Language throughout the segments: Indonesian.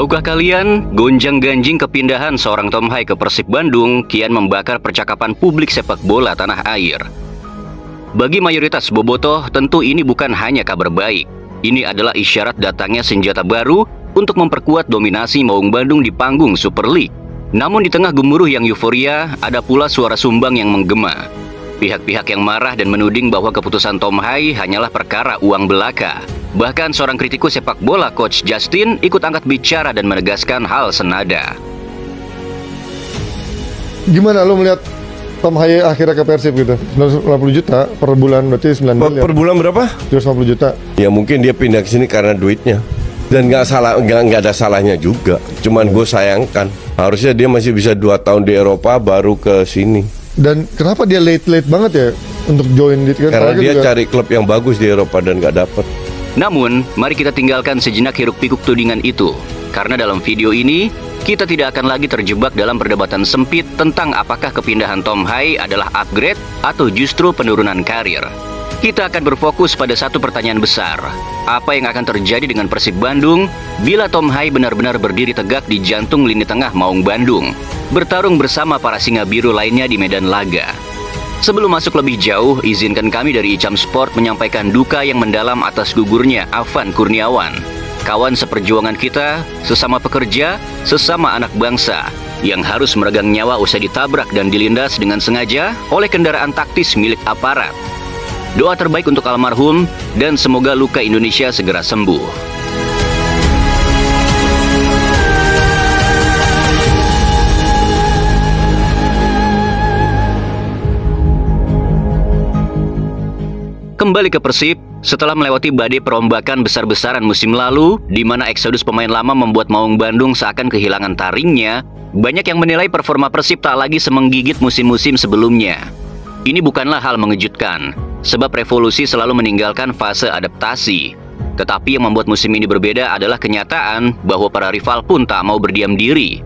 Tahukah kalian, gonjang-ganjing kepindahan seorang Tom Hai ke Persib Bandung kian membakar percakapan publik sepak bola tanah air. Bagi mayoritas bobotoh, tentu ini bukan hanya kabar baik. Ini adalah isyarat datangnya senjata baru untuk memperkuat dominasi Maung Bandung di panggung Super League. Namun di tengah gemuruh yang euforia, ada pula suara sumbang yang menggema. Pihak-pihak yang marah dan menuding bahwa keputusan Tom Hai hanyalah perkara uang belaka. Bahkan seorang kritikus sepak bola, Coach Justin, ikut angkat bicara dan menegaskan hal senada. Gimana lo melihat Tom Hai akhirnya ke Persib gitu? 950 juta per bulan, berarti 9 miliar. Per bulan berapa? 250 juta. Ya mungkin dia pindah ke sini karena duitnya. Dan nggak ada salahnya juga. Cuman gue sayangkan, harusnya dia masih bisa 2 tahun di Eropa baru ke sini. Dan kenapa dia late banget ya untuk join di kan? Karena dia cari klub yang bagus di Eropa dan nggak dapet. Namun, mari kita tinggalkan sejenak hiruk-pikuk tudingan itu. Karena dalam video ini, kita tidak akan lagi terjebak dalam perdebatan sempit tentang apakah kepindahan Tom Hai adalah upgrade atau justru penurunan karir. Kita akan berfokus pada satu pertanyaan besar. Apa yang akan terjadi dengan Persib Bandung bila Tom Hai benar-benar berdiri tegak di jantung lini tengah Maung Bandung, bertarung bersama para singa biru lainnya di medan laga? Sebelum masuk lebih jauh, izinkan kami dari Icam Sport menyampaikan duka yang mendalam atas gugurnya Afan Kurniawan, kawan seperjuangan kita, sesama pekerja, sesama anak bangsa, yang harus meregang nyawa usai ditabrak dan dilindas dengan sengaja oleh kendaraan taktis milik aparat. Doa terbaik untuk almarhum, dan semoga luka Indonesia segera sembuh. Kembali ke Persib, setelah melewati badai perombakan besar-besaran musim lalu, di mana eksodus pemain lama membuat Maung Bandung seakan kehilangan taringnya, banyak yang menilai performa Persib tak lagi semenggigit musim-musim sebelumnya. Ini bukanlah hal mengejutkan, sebab revolusi selalu meninggalkan fase adaptasi. Tetapi yang membuat musim ini berbeda adalah kenyataan bahwa para rival pun tak mau berdiam diri.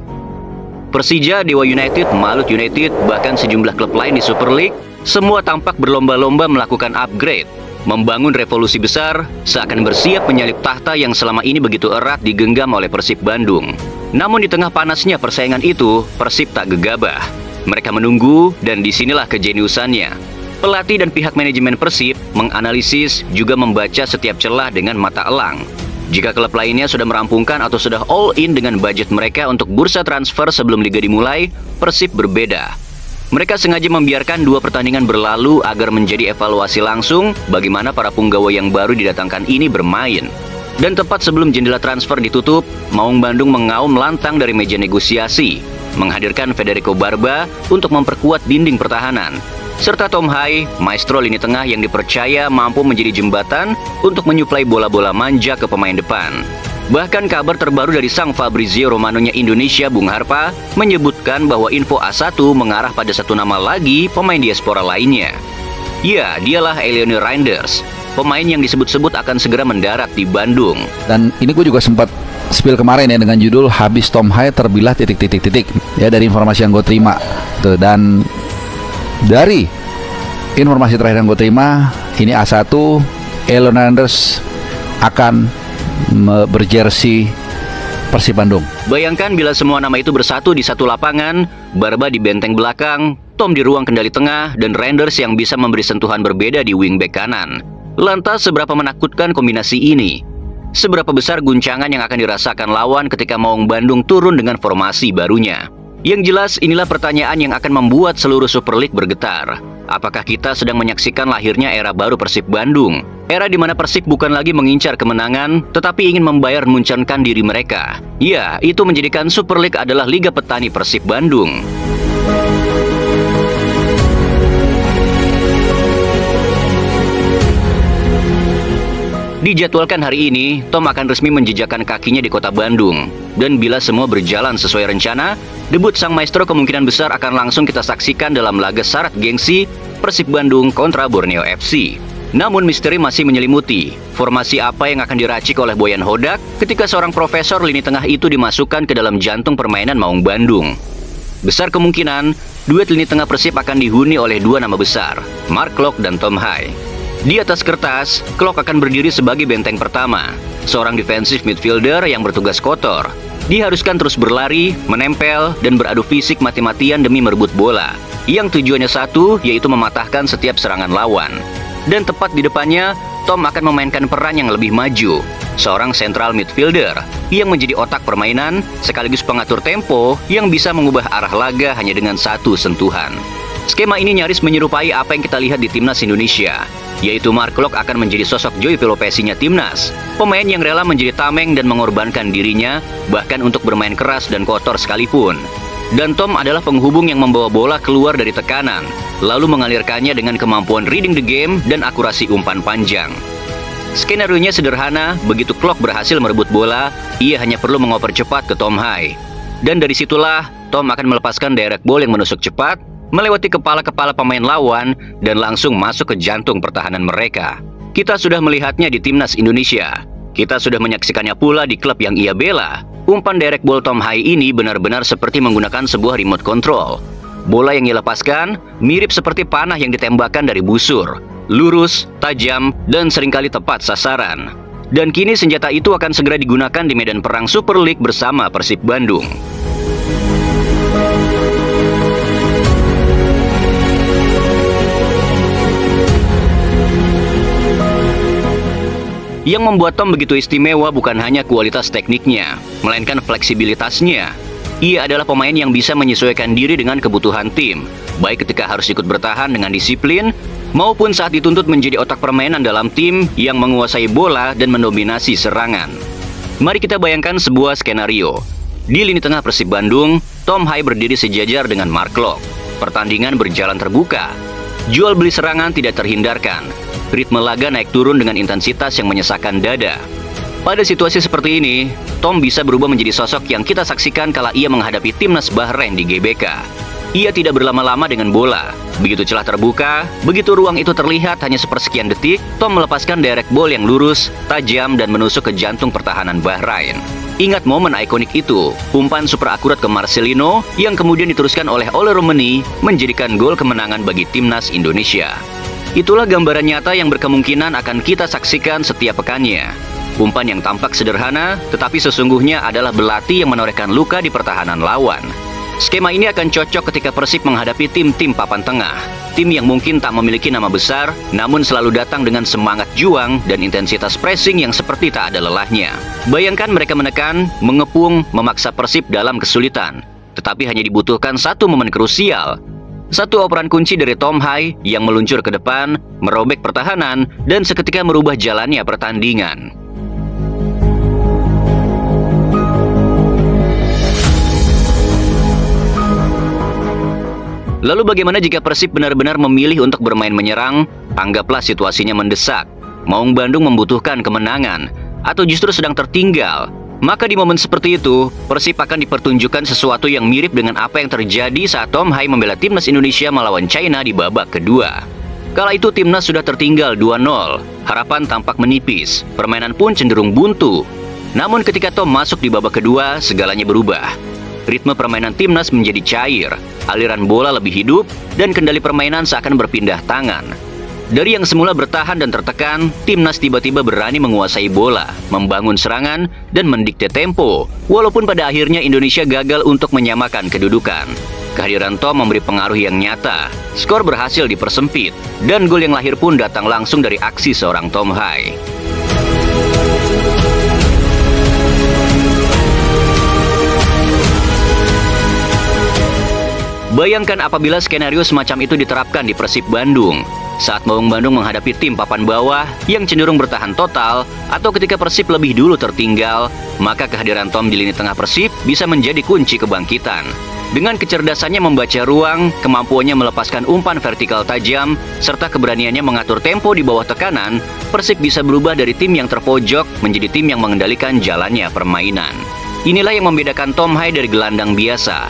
Persija, Dewa United, Malut United, bahkan sejumlah klub lain di Super League, semua tampak berlomba-lomba melakukan upgrade, membangun revolusi besar, seakan bersiap menyalip tahta yang selama ini begitu erat digenggam oleh Persib Bandung. Namun di tengah panasnya persaingan itu, Persib tak gegabah. Mereka menunggu, dan disinilah kejeniusannya. Pelatih dan pihak manajemen Persib menganalisis juga membaca setiap celah dengan mata elang. Jika klub lainnya sudah merampungkan atau sudah all in dengan budget mereka untuk bursa transfer sebelum liga dimulai, Persib berbeda. Mereka sengaja membiarkan 2 pertandingan berlalu agar menjadi evaluasi langsung bagaimana para punggawa yang baru didatangkan ini bermain. Dan tepat sebelum jendela transfer ditutup, Maung Bandung mengaum lantang dari meja negosiasi, menghadirkan Federico Barba untuk memperkuat dinding pertahanan, serta Tom Hai, maestro lini tengah yang dipercaya mampu menjadi jembatan untuk menyuplai bola-bola manja ke pemain depan. Bahkan kabar terbaru dari sang Fabrizio Romanonya Indonesia, Bung Harpa, menyebutkan bahwa info A1 mengarah pada satu nama lagi pemain diaspora lainnya. Ya, dialah Elionel Reinders, pemain yang disebut-sebut akan segera mendarat di Bandung. Dan ini gue juga sempat spill kemarin ya dengan judul habis Tom Hai terbilah ... ya dari informasi yang gue terima. Tuh, dan dari informasi terakhir yang gue terima, ini A1 Elionel Reinders akan berjersey Persib Bandung. Bayangkan bila semua nama itu bersatu di satu lapangan, Barba di benteng belakang, Tom di ruang kendali tengah, dan Reinders yang bisa memberi sentuhan berbeda di wingback kanan. Lantas seberapa menakutkan kombinasi ini? Seberapa besar guncangan yang akan dirasakan lawan ketika Maung Bandung turun dengan formasi barunya? Yang jelas inilah pertanyaan yang akan membuat seluruh Super League bergetar. Apakah kita sedang menyaksikan lahirnya era baru Persib Bandung? Era di mana Persib bukan lagi mengincar kemenangan, tetapi ingin membayar muncankan diri mereka. Ya, itu menjadikan Super League adalah Liga Petani Persib Bandung. Dijadwalkan hari ini, Tom akan resmi menjejakkan kakinya di kota Bandung. Dan bila semua berjalan sesuai rencana, debut sang maestro kemungkinan besar akan langsung kita saksikan dalam laga syarat gengsi Persib Bandung kontra Borneo FC. Namun misteri masih menyelimuti. Formasi apa yang akan diracik oleh Boyan Hodak ketika seorang profesor lini tengah itu dimasukkan ke dalam jantung permainan Maung Bandung? Besar kemungkinan, duet lini tengah Persib akan dihuni oleh 2 nama besar, Mark Klok dan Tom Hai. Di atas kertas, Klok akan berdiri sebagai benteng pertama, seorang defensive midfielder yang bertugas kotor. Diharuskan terus berlari, menempel, dan beradu fisik mati-matian demi merebut bola, yang tujuannya satu, yaitu mematahkan setiap serangan lawan. Dan tepat di depannya, Tom akan memainkan peran yang lebih maju, seorang central midfielder yang menjadi otak permainan sekaligus pengatur tempo yang bisa mengubah arah laga hanya dengan satu sentuhan. Skema ini nyaris menyerupai apa yang kita lihat di timnas Indonesia, yaitu Mark Klok akan menjadi sosok Joy Pelopessinya timnas, pemain yang rela menjadi tameng dan mengorbankan dirinya bahkan untuk bermain keras dan kotor sekalipun. Dan Tom adalah penghubung yang membawa bola keluar dari tekanan, lalu mengalirkannya dengan kemampuan reading the game dan akurasi umpan panjang. Skenarionya sederhana, begitu Klok berhasil merebut bola, ia hanya perlu mengoper cepat ke Tom Hai. Dan dari situlah, Tom akan melepaskan direct ball yang menusuk cepat, melewati kepala-kepala pemain lawan, dan langsung masuk ke jantung pertahanan mereka. Kita sudah melihatnya di timnas Indonesia. Kita sudah menyaksikannya pula di klub yang ia bela. Umpan direct ball Tom Hai ini benar-benar seperti menggunakan sebuah remote control. Bola yang ia lepaskan mirip seperti panah yang ditembakkan dari busur. Lurus, tajam, dan seringkali tepat sasaran. Dan kini senjata itu akan segera digunakan di medan perang Super League bersama Persib Bandung. Yang membuat Tom begitu istimewa bukan hanya kualitas tekniknya, melainkan fleksibilitasnya. Ia adalah pemain yang bisa menyesuaikan diri dengan kebutuhan tim, baik ketika harus ikut bertahan dengan disiplin, maupun saat dituntut menjadi otak permainan dalam tim yang menguasai bola dan mendominasi serangan. Mari kita bayangkan sebuah skenario. Di lini tengah Persib Bandung, Tom Hai berdiri sejajar dengan Mark Klok. Pertandingan berjalan terbuka. Jual beli serangan tidak terhindarkan. Ritme laga naik turun dengan intensitas yang menyesakkan dada. Pada situasi seperti ini, Tom bisa berubah menjadi sosok yang kita saksikan kala ia menghadapi timnas Bahrain di GBK. Ia tidak berlama-lama dengan bola. Begitu celah terbuka, begitu ruang itu terlihat hanya sepersekian detik, Tom melepaskan direct ball yang lurus, tajam, dan menusuk ke jantung pertahanan Bahrain. Ingat momen ikonik itu, umpan super akurat ke Marcelino yang kemudian diteruskan oleh Ole Romeni menjadikan gol kemenangan bagi timnas Indonesia. Itulah gambaran nyata yang berkemungkinan akan kita saksikan setiap pekannya. Umpan yang tampak sederhana, tetapi sesungguhnya adalah belati yang menorehkan luka di pertahanan lawan. Skema ini akan cocok ketika Persib menghadapi tim-tim papan tengah. Tim yang mungkin tak memiliki nama besar, namun selalu datang dengan semangat juang dan intensitas pressing yang seperti tak ada lelahnya. Bayangkan mereka menekan, mengepung, memaksa Persib dalam kesulitan. Tetapi hanya dibutuhkan satu momen krusial. Satu operan kunci dari Tom Hai yang meluncur ke depan, merobek pertahanan, dan seketika merubah jalannya pertandingan. Lalu bagaimana jika Persib benar-benar memilih untuk bermain menyerang? Anggaplah situasinya mendesak. Maung Bandung membutuhkan kemenangan, atau justru sedang tertinggal. Maka di momen seperti itu, Persib akan dipertunjukkan sesuatu yang mirip dengan apa yang terjadi saat Tom Hai membela timnas Indonesia melawan China di babak kedua. Kala itu timnas sudah tertinggal 2-0, harapan tampak menipis, permainan pun cenderung buntu. Namun ketika Tom masuk di babak kedua, segalanya berubah. Ritme permainan timnas menjadi cair, aliran bola lebih hidup, dan kendali permainan seakan berpindah tangan. Dari yang semula bertahan dan tertekan, timnas tiba-tiba berani menguasai bola, membangun serangan, dan mendikte tempo, walaupun pada akhirnya Indonesia gagal untuk menyamakan kedudukan. Kehadiran Tom memberi pengaruh yang nyata, skor berhasil dipersempit, dan gol yang lahir pun datang langsung dari aksi seorang Tom Hai. Bayangkan apabila skenario semacam itu diterapkan di Persib Bandung. Saat Maung Bandung menghadapi tim papan bawah yang cenderung bertahan total, atau ketika Persib lebih dulu tertinggal, maka kehadiran Tom di lini tengah Persib bisa menjadi kunci kebangkitan. Dengan kecerdasannya membaca ruang, kemampuannya melepaskan umpan vertikal tajam, serta keberaniannya mengatur tempo di bawah tekanan, Persib bisa berubah dari tim yang terpojok menjadi tim yang mengendalikan jalannya permainan. Inilah yang membedakan Tom Hai dari gelandang biasa.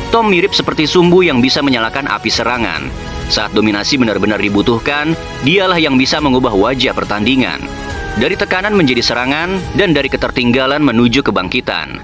Tom mirip seperti sumbu yang bisa menyalakan api serangan. Saat dominasi benar-benar dibutuhkan, dialah yang bisa mengubah wajah pertandingan. Dari tekanan menjadi serangan, dan dari ketertinggalan menuju kebangkitan.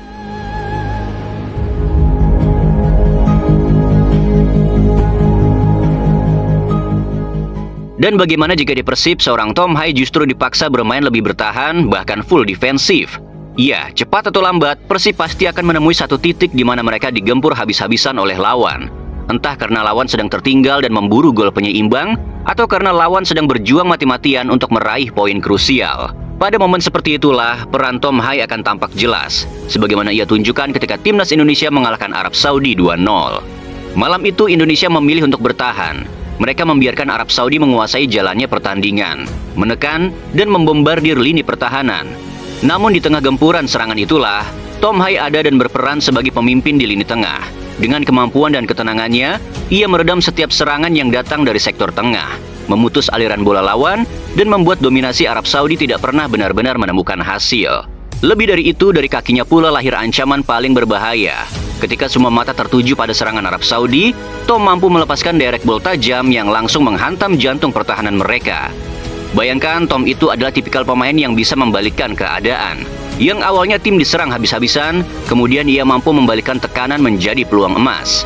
Dan bagaimana jika di Persib seorang Tom Hai justru dipaksa bermain lebih bertahan, bahkan full defensif? Ya, cepat atau lambat, Persib pasti akan menemui satu titik di mana mereka digempur habis-habisan oleh lawan. Entah karena lawan sedang tertinggal dan memburu gol penyeimbang, atau karena lawan sedang berjuang mati-matian untuk meraih poin krusial. Pada momen seperti itulah, peran Tom Hai akan tampak jelas, sebagaimana ia tunjukkan ketika timnas Indonesia mengalahkan Arab Saudi 2-0. Malam itu Indonesia memilih untuk bertahan. Mereka membiarkan Arab Saudi menguasai jalannya pertandingan, menekan dan membombardir lini pertahanan. Namun di tengah gempuran serangan itulah, Tom Hai ada dan berperan sebagai pemimpin di lini tengah. Dengan kemampuan dan ketenangannya, ia meredam setiap serangan yang datang dari sektor tengah, memutus aliran bola lawan, dan membuat dominasi Arab Saudi tidak pernah benar-benar menemukan hasil. Lebih dari itu, dari kakinya pula lahir ancaman paling berbahaya. Ketika semua mata tertuju pada serangan Arab Saudi, Tom mampu melepaskan direct ball tajam yang langsung menghantam jantung pertahanan mereka. Bayangkan, Tom itu adalah tipikal pemain yang bisa membalikkan keadaan. Yang awalnya tim diserang habis-habisan, kemudian ia mampu membalikkan tekanan menjadi peluang emas.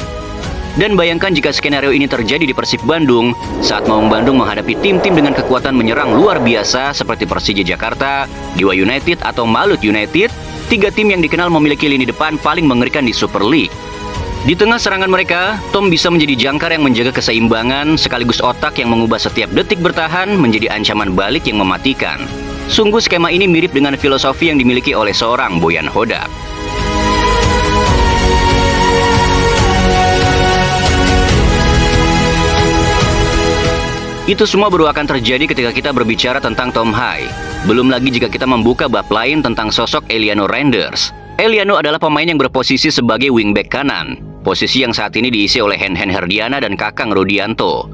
Dan bayangkan jika skenario ini terjadi di Persib Bandung, saat Maung Bandung menghadapi tim-tim dengan kekuatan menyerang luar biasa seperti Persija Jakarta, Dewa United atau Malut United, tiga tim yang dikenal memiliki lini depan paling mengerikan di Super League. Di tengah serangan mereka, Tom bisa menjadi jangkar yang menjaga keseimbangan, sekaligus otak yang mengubah setiap detik bertahan menjadi ancaman balik yang mematikan. Sungguh skema ini mirip dengan filosofi yang dimiliki oleh seorang Boyan Hodak. Itu semua baru akan terjadi ketika kita berbicara tentang Tom Hai. Belum lagi jika kita membuka bab lain tentang sosok Eliano Renders. Eliano adalah pemain yang berposisi sebagai wingback kanan, posisi yang saat ini diisi oleh Hen-Hen Herdiana dan Kakang Rudianto.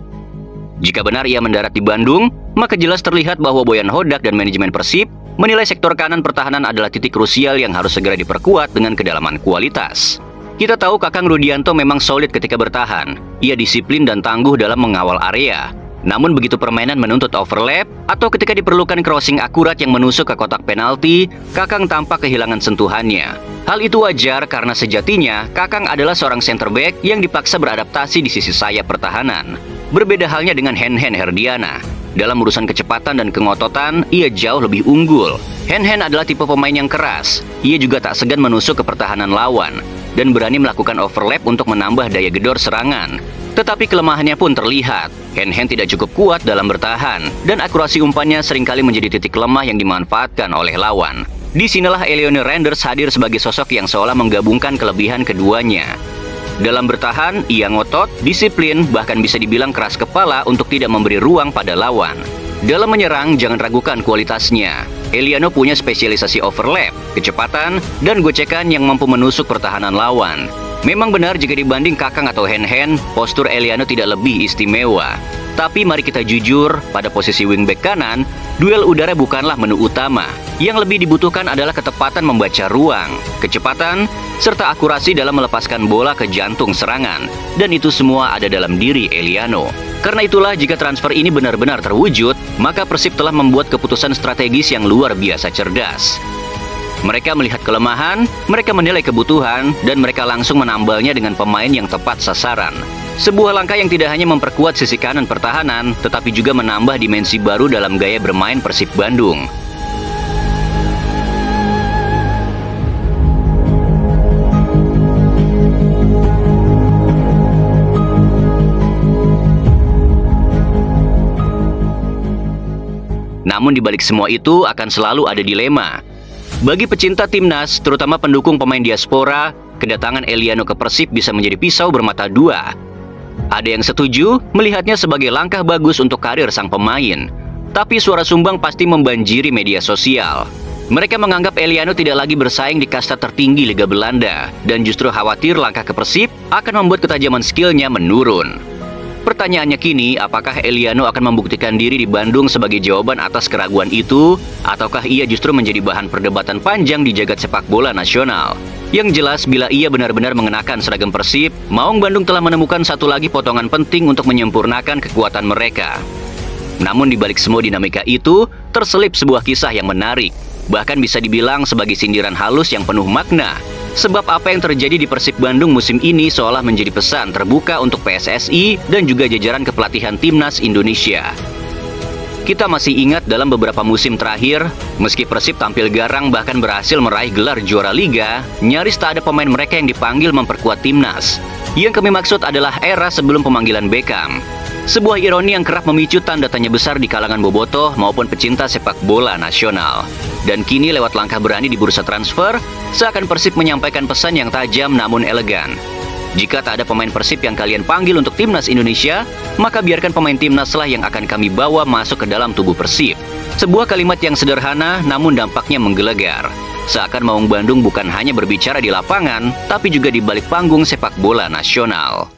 Jika benar ia mendarat di Bandung, maka jelas terlihat bahwa Boyan Hodak dan manajemen Persib menilai sektor kanan pertahanan adalah titik krusial yang harus segera diperkuat dengan kedalaman kualitas. Kita tahu Kakang Rudianto memang solid ketika bertahan. Ia disiplin dan tangguh dalam mengawal area. Namun begitu permainan menuntut overlap atau ketika diperlukan crossing akurat yang menusuk ke kotak penalti, Kakang tampak kehilangan sentuhannya. Hal itu wajar karena sejatinya Kakang adalah seorang center back yang dipaksa beradaptasi di sisi sayap pertahanan. Berbeda halnya dengan Hen-Hen Herdiana. Dalam urusan kecepatan dan kengototan, ia jauh lebih unggul. Hen-Hen adalah tipe pemain yang keras. Ia juga tak segan menusuk ke pertahanan lawan dan berani melakukan overlap untuk menambah daya gedor serangan. Tetapi kelemahannya pun terlihat. Hen-Hen tidak cukup kuat dalam bertahan, dan akurasi umpannya seringkali menjadi titik lemah yang dimanfaatkan oleh lawan. Disinilah Eliano Renders hadir sebagai sosok yang seolah menggabungkan kelebihan keduanya. Dalam bertahan, ia ngotot, disiplin, bahkan bisa dibilang keras kepala untuk tidak memberi ruang pada lawan. Dalam menyerang, jangan ragukan kualitasnya. Eliano punya spesialisasi overlap, kecepatan, dan gocekan yang mampu menusuk pertahanan lawan. Memang benar jika dibanding Kakang atau Hen-Hen, postur Eliano tidak lebih istimewa. Tapi mari kita jujur, pada posisi wingback kanan, duel udara bukanlah menu utama. Yang lebih dibutuhkan adalah ketepatan membaca ruang, kecepatan, serta akurasi dalam melepaskan bola ke jantung serangan. Dan itu semua ada dalam diri Eliano. Karena itulah jika transfer ini benar-benar terwujud, maka Persib telah membuat keputusan strategis yang luar biasa cerdas. Mereka melihat kelemahan, mereka menilai kebutuhan, dan mereka langsung menambalnya dengan pemain yang tepat sasaran. Sebuah langkah yang tidak hanya memperkuat sisi kanan pertahanan, tetapi juga menambah dimensi baru dalam gaya bermain Persib Bandung. Namun di balik semua itu akan selalu ada dilema. Bagi pecinta timnas, terutama pendukung pemain diaspora, kedatangan Eliano ke Persib bisa menjadi pisau bermata dua. Ada yang setuju melihatnya sebagai langkah bagus untuk karir sang pemain. Tapi suara sumbang pasti membanjiri media sosial. Mereka menganggap Eliano tidak lagi bersaing di kasta tertinggi Liga Belanda, dan justru khawatir langkah ke Persib akan membuat ketajaman skillnya menurun. Pertanyaannya kini, apakah Eliano akan membuktikan diri di Bandung sebagai jawaban atas keraguan itu, ataukah ia justru menjadi bahan perdebatan panjang di jagat sepak bola nasional? Yang jelas, bila ia benar-benar mengenakan seragam Persib, Maung Bandung telah menemukan satu lagi potongan penting untuk menyempurnakan kekuatan mereka. Namun di balik semua dinamika itu, terselip sebuah kisah yang menarik, bahkan bisa dibilang sebagai sindiran halus yang penuh makna. Sebab apa yang terjadi di Persib Bandung musim ini seolah menjadi pesan terbuka untuk PSSI dan juga jajaran kepelatihan timnas Indonesia. Kita masih ingat dalam beberapa musim terakhir, meski Persib tampil garang bahkan berhasil meraih gelar juara Liga, nyaris tak ada pemain mereka yang dipanggil memperkuat timnas. Yang kami maksud adalah era sebelum pemanggilan Beckham. Sebuah ironi yang kerap memicu tanda tanya besar di kalangan bobotoh maupun pecinta sepak bola nasional. Dan kini lewat langkah berani di bursa transfer, seakan Persib menyampaikan pesan yang tajam namun elegan. Jika tak ada pemain Persib yang kalian panggil untuk timnas Indonesia, maka biarkan pemain timnas lah yang akan kami bawa masuk ke dalam tubuh Persib. Sebuah kalimat yang sederhana namun dampaknya menggelegar. Seakan Maung Bandung bukan hanya berbicara di lapangan, tapi juga di balik panggung sepak bola nasional.